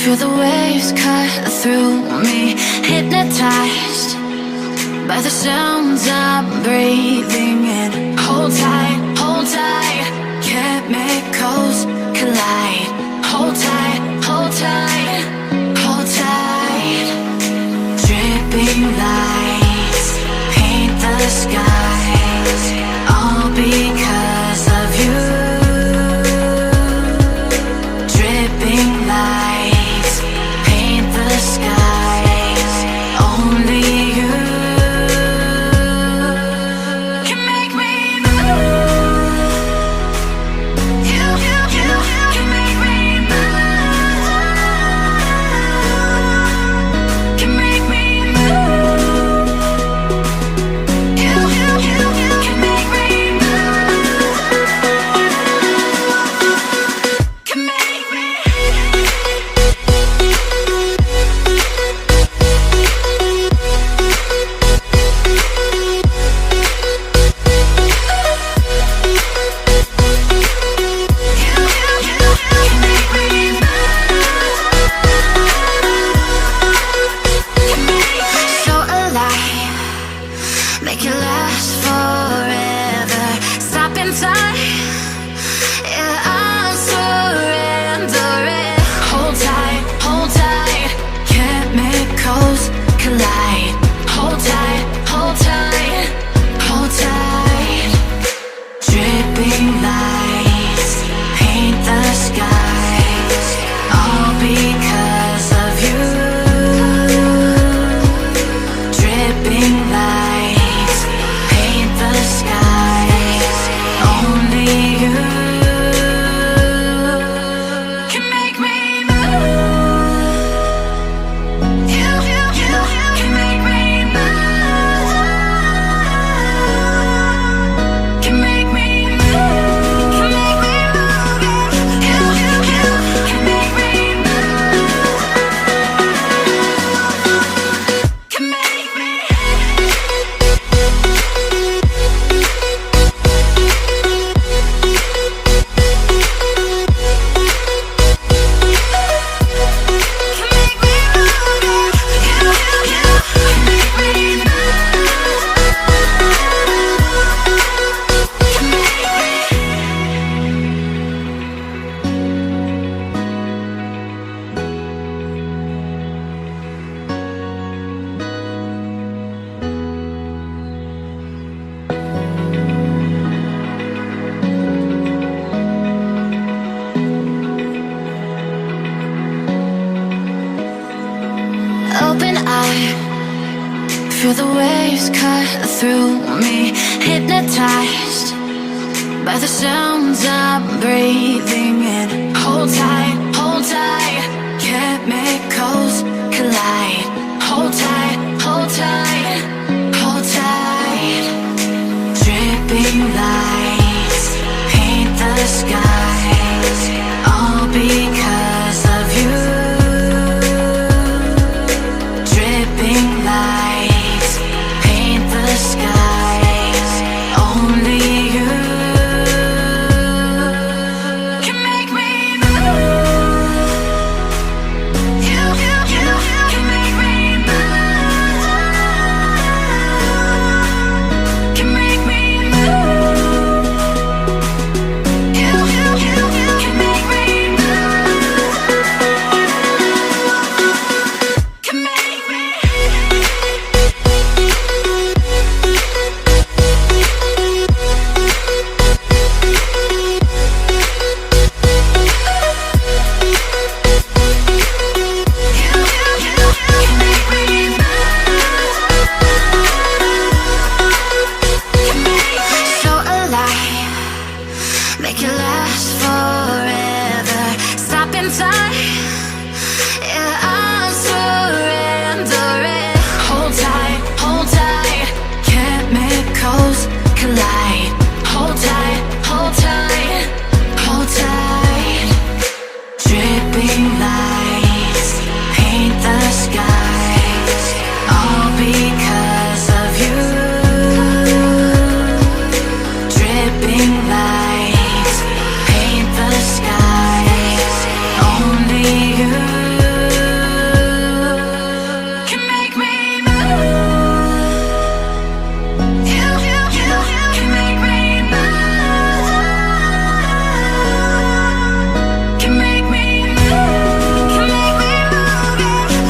Feel the waves cut through me, hypnotized by the sounds I'm breathing in. Hold tight, chemicals collide. Hold tight, hold tight, hold tight. Dripping lights paint the skies, all because of you. Dripping lights paint the skies, only you can make me move. You can make me move. Can make me move. You can make me move. Can make me. So alive, make it last forever. Stop in time, yeah, I'm surrendering. Hold tight, chemicals collide. Hold tight, hold tight, hold tight. Dripping lights paint the skies, all because of you. Dripping lights paint the skies, only you can make me move. You can make me move. Can make me move. Can make me move. You can make me move. Can make me. Open eye, feel the waves cut through me, hypnotized by the sounds I'm breathing in. Hold tight, chemicals collide. Hold tight.